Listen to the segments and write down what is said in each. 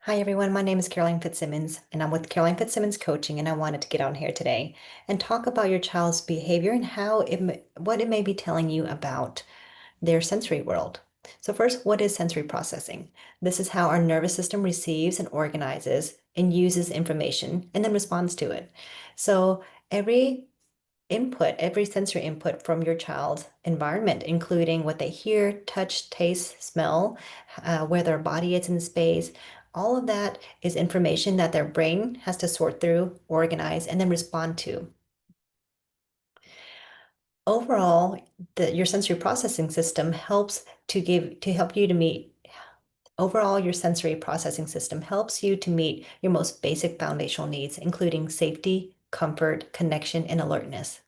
Hi everyone, my name is Caroline Fitsimones and I'm with Caroline Fitsimones Coaching, and I wanted to get on here today and talk about your child's behavior and what it may be telling you about their sensory world. So first, what is sensory processing? This is how our nervous system receives and organizes and uses information and then responds to it. So every sensory input from your child's environment, including what they hear, touch, taste, smell, where their body is in space, all of that is information that their brain has to sort through, organize, and then respond to. Overall, your sensory processing system help you to meet. Overall, your sensory processing system helps you to meet your most basic foundational needs, including safety, comfort, connection, and alertness.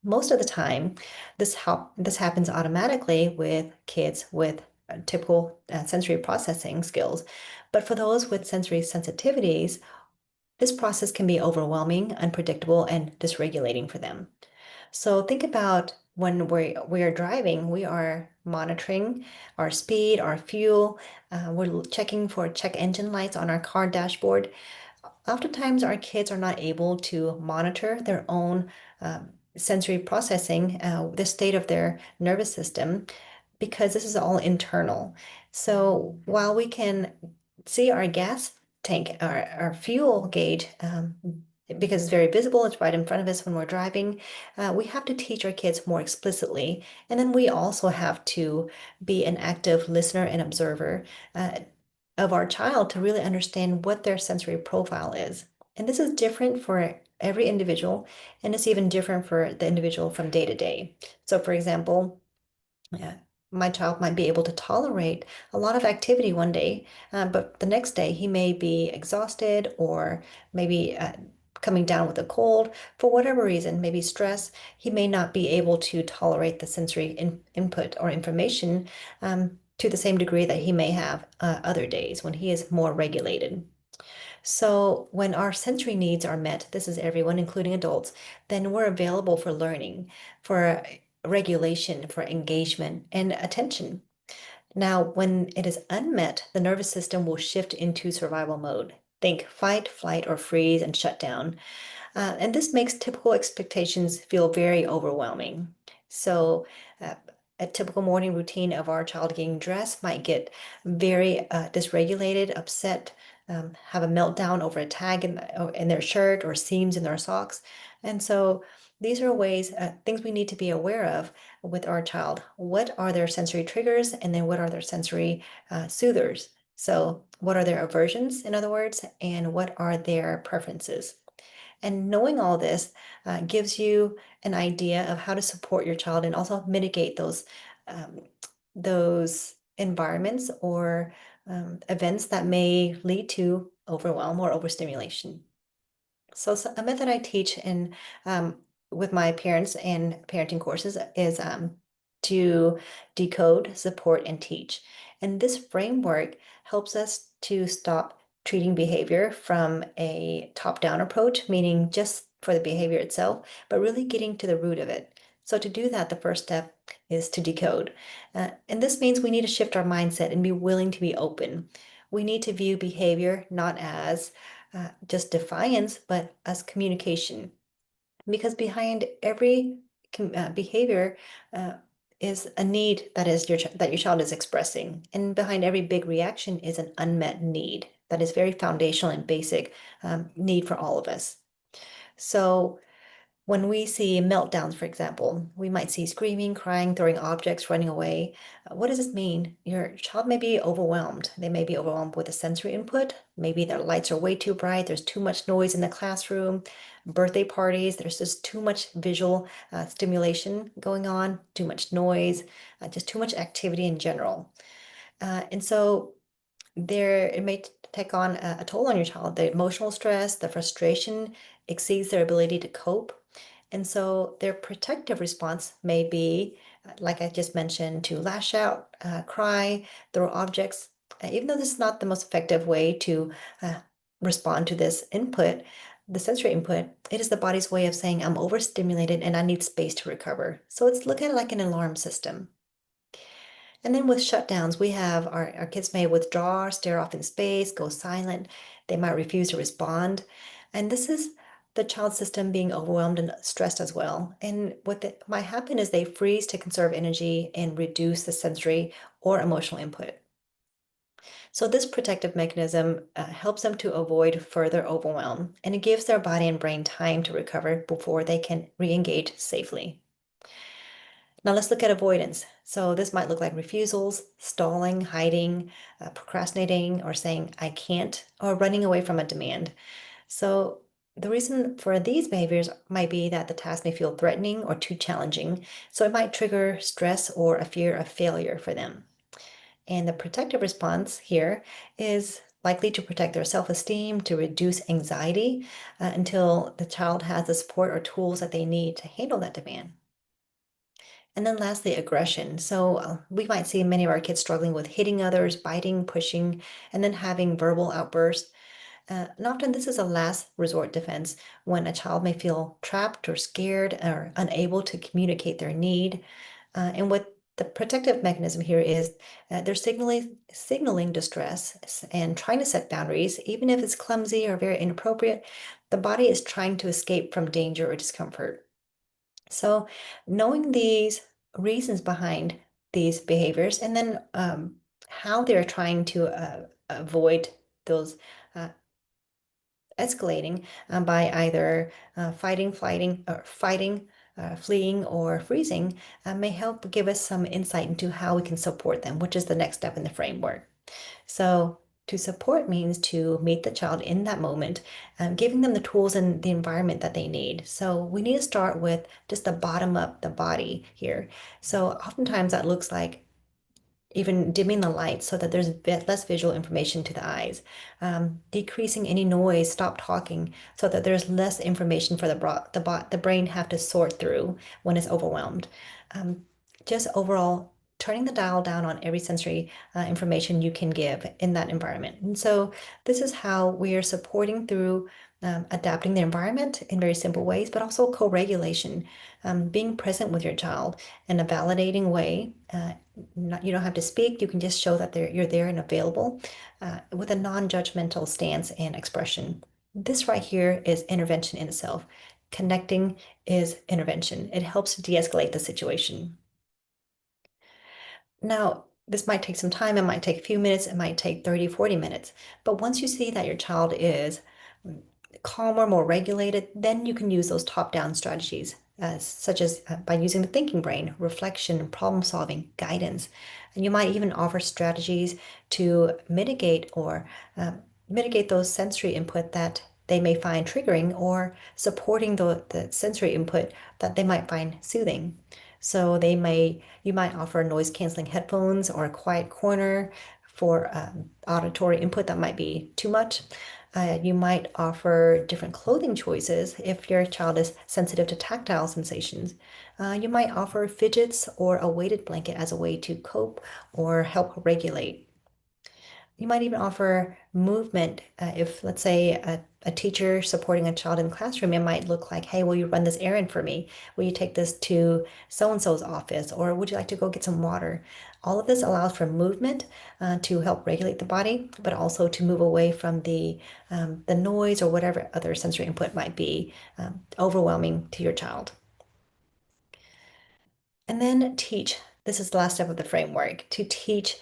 Most of the time, this happens automatically with kids with typical sensory processing skills. But for those with sensory sensitivities, this process can be overwhelming, unpredictable, and dysregulating for them. So think about when we are driving, we are monitoring our speed, our fuel. We're checking for check engine lights on our car dashboard. Oftentimes, our kids are not able to monitor their own sensory processing, the state of their nervous system, because this is all internal. So while we can see our gas tank, our fuel gauge, because it's very visible, it's right in front of us when we're driving, we have to teach our kids more explicitly. And then we also have to be an active listener and observer. Of our child to really understand what their sensory profile is. And this is different for every individual, and it's even different for the individual from day to day. So, for example, yeah, my child might be able to tolerate a lot of activity one day, but the next day he may be exhausted or maybe coming down with a cold for whatever reason, maybe stress. He may not be able to tolerate the sensory input or information to the same degree that he may have other days when he is more regulated. So when our sensory needs are met, this is everyone, including adults, then we're available for learning, for regulation, for engagement, and attention. Now, when it is unmet, the nervous system will shift into survival mode. Think fight, flight, or freeze and shut down. And this makes typical expectations feel very overwhelming. So, a typical morning routine of our child getting dressed might get very dysregulated, upset, have a meltdown over a tag in their shirt or seams in their socks. And so, these are things we need to be aware of with our child. What are their sensory triggers? And then what are their sensory soothers? So, what are their aversions, in other words, and what are their preferences? And knowing all this gives you an idea of how to support your child and also mitigate um, those environments or events that may lead to overwhelm or overstimulation. So a method I teach in with my parents and parenting courses is to decode, support, and teach. And this framework helps us to stop treating behavior from a top-down approach, meaning just for the behavior itself, but really getting to the root of it. So to do that, the first step is to decode. And this means we need to shift our mindset and be willing to be open. We need to view behavior not as just defiance, but as communication. Because behind every behavior uh, is a need that your child is expressing, and behind every big reaction is an unmet need that is very foundational and basic need for all of us. So when we see meltdowns, for example, we might see screaming, crying, throwing objects, running away. What does this mean? Your child may be overwhelmed. They may be overwhelmed with the sensory input. Maybe their lights are way too bright. There's too much noise in the classroom. Birthday parties, there's just too much visual stimulation going on, too much noise, just too much activity in general. And so it may take on a toll on your child. The emotional stress, the frustration exceeds their ability to cope. And so their protective response may be, like I just mentioned, to lash out, cry, throw objects. Even though this is not the most effective way to uh, respond to this input, the sensory input, it is the body's way of saying, I'm overstimulated and I need space to recover. So let's look at it like an alarm system. And then with shutdowns, we have our kids may withdraw, stare off in space, go silent. They might refuse to respond. And this is the child system being overwhelmed and stressed as well. And might happen is they freeze to conserve energy and reduce the sensory or emotional input. So this protective mechanism helps them to avoid further overwhelm, and it gives their body and brain time to recover before they can re-engage safely. Now let's look at avoidance. So this might look like refusals, stalling, hiding, procrastinating, or saying, I can't, or running away from a demand. So the reason for these behaviors might be that the task may feel threatening or too challenging. So it might trigger stress or a fear of failure for them. And the protective response here is likely to protect their self-esteem, to reduce anxiety until the child has the support or tools that they need to handle that demand. And then lastly, aggression. So we might see many of our kids struggling with hitting others, biting, pushing, and then having verbal outbursts. And often this is a last resort defense when a child may feel trapped or scared or unable to communicate their need. And what the protective mechanism here is they're signaling distress and trying to set boundaries, even if it's clumsy or very inappropriate. The body is trying to escape from danger or discomfort. So knowing these reasons behind these behaviors and then how they're trying to avoid those uh, escalating by either fighting, fleeing, or freezing may help give us some insight into how we can support them, which is the next step in the framework. So to support means to meet the child in that moment, giving them the tools and the environment that they need. So we need to start with just the bottom up the body here. So oftentimes that looks like even dimming the lights so that there's less visual information to the eyes, decreasing any noise, stop talking so that there's less information for the brain have to sort through when it's overwhelmed. Um, just overall, turning the dial down on every sensory information you can give in that environment. And so this is how we are supporting through adapting the environment in very simple ways, but also co-regulation, being present with your child in a validating way. You don't have to speak. You can just show that you're there and available with a non-judgmental stance and expression. This right here is intervention in itself. Connecting is intervention. It helps de-escalate the situation. Now, this might take some time. It might take a few minutes. It might take 30, 40 minutes. But once you see that your child is calmer, more regulated, then you can use those top-down strategies, such as by using the thinking brain, reflection, problem solving, guidance. And you might even offer strategies to mitigate those sensory input that they may find triggering or supporting the sensory input that they might find soothing. So you might offer noise canceling headphones or a quiet corner for auditory input that might be too much. You might offer different clothing choices if your child is sensitive to tactile sensations. You might offer fidgets or a weighted blanket as a way to cope or help regulate. You might even offer movement. If, let's say, a teacher supporting a child in the classroom, it might look like, hey, will you run this errand for me? Will you take this to so-and-so's office? Or would you like to go get some water? All of this allows for movement to help regulate the body, but also to move away from the noise or whatever other sensory input might be overwhelming to your child. And then teach. This is the last step of the framework to teach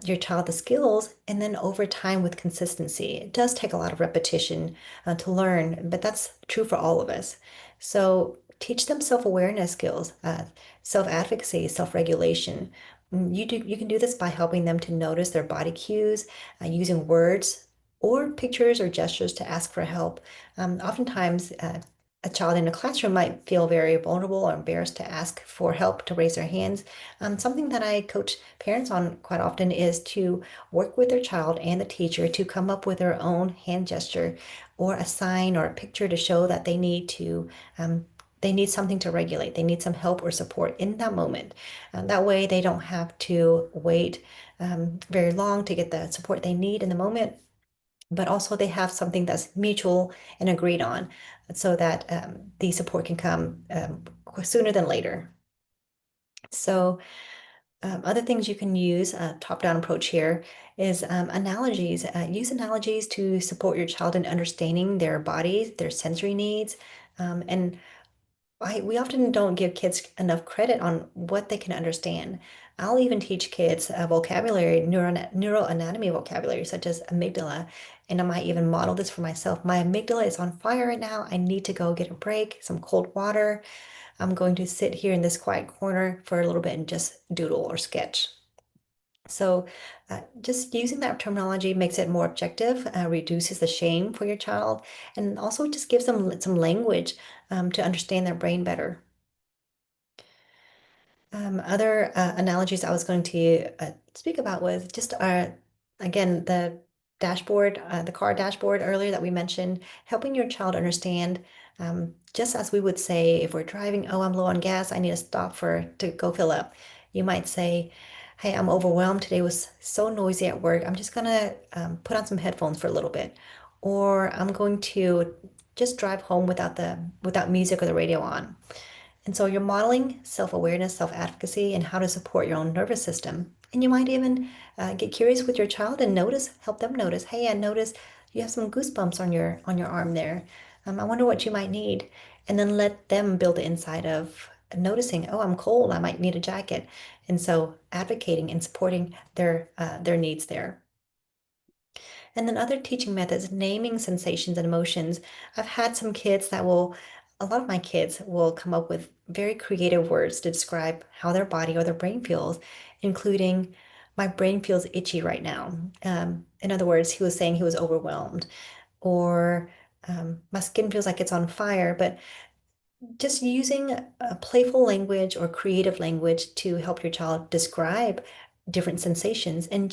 your child the skills. And then over time with consistency, it does take a lot of repetition to learn, but that's true for all of us. So teach them self-awareness skills, self-advocacy, self-regulation. You can do this by helping them to notice their body cues, using words or pictures or gestures to ask for help. Oftentimes, a child in a classroom might feel very vulnerable or embarrassed to ask for help, to raise their hands. Something that I coach parents on quite often is to work with their child and the teacher to come up with their own hand gesture or a sign or a picture to show that they need something to regulate. They need some help or support in that moment. That way they don't have to wait very long to get the support they need in the moment, but also they have something that's mutual and agreed on so that the support can come sooner than later. So Other things you can use, a top-down approach here, is analogies. Use analogies to support your child in understanding their bodies, their sensory needs. And we often don't give kids enough credit on what they can understand. I'll even teach kids vocabulary, neuroanatomy vocabulary, such as amygdala. And I might even model this for myself. My amygdala is on fire right now. I need to go get a break, some cold water. I'm going to sit here in this quiet corner for a little bit and just doodle or sketch. So, just using that terminology makes it more objective, reduces the shame for your child, and also just gives them some language to understand their brain better. Other analogies I was going to speak about was just again, the car dashboard earlier that we mentioned, helping your child understand, just as we would say if we're driving, oh, I'm low on gas, I need to stop to go fill up. You might say, hey, I'm overwhelmed. Today was so noisy at work. I'm just gonna put on some headphones for a little bit, or I'm going to just drive home without music or the radio on. And so you're modeling self-awareness, self-advocacy, and how to support your own nervous system. And you might even get curious with your child and help them notice, hey, I notice you have some goosebumps on your arm there. I wonder what you might need. And then let them build the inside of noticing, oh, I'm cold, I might need a jacket. And so advocating and supporting their needs there. And then other teaching methods, naming sensations and emotions. I've had some kids a lot of my kids will come up with very creative words to describe how their body or their brain feels, including, my brain feels itchy right now. In other words, he was saying he was overwhelmed, or my skin feels like it's on fire, but just using a playful language or creative language to help your child describe different sensations, and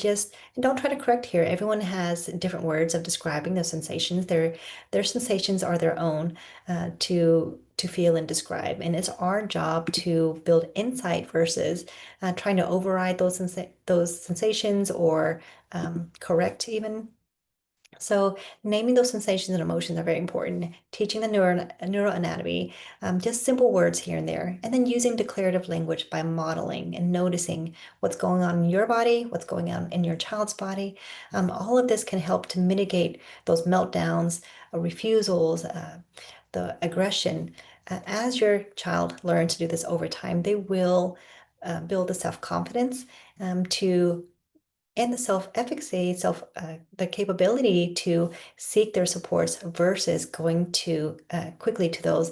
don't try to correct here. Everyone has different words of describing those sensations. Their sensations are their own to feel and describe. And it's our job to build insight versus trying to override those sensations or correct even. So naming those sensations and emotions are very important. Teaching the neuroanatomy, just simple words here and there, and then using declarative language by modeling and noticing what's going on in your body, what's going on in your child's body. All of this can help to mitigate those meltdowns, refusals, the aggression. As your child learns to do this over time, they will build the self-confidence to and the self-efficacy, the capability to seek their supports versus going to quickly to those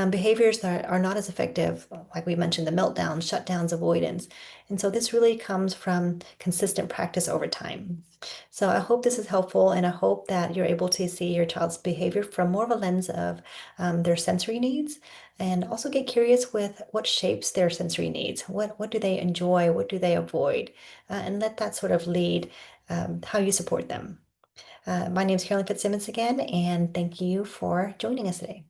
behaviors that are not as effective, like we mentioned, the meltdowns, shutdowns, avoidance. And so this really comes from consistent practice over time. So I hope this is helpful, and I hope that you're able to see your child's behavior from more of a lens of their sensory needs, and also get curious with what shapes their sensory needs. What do they enjoy? What do they avoid? And let that sort of lead how you support them. My name is Caroline Fitsimones again, and thank you for joining us today.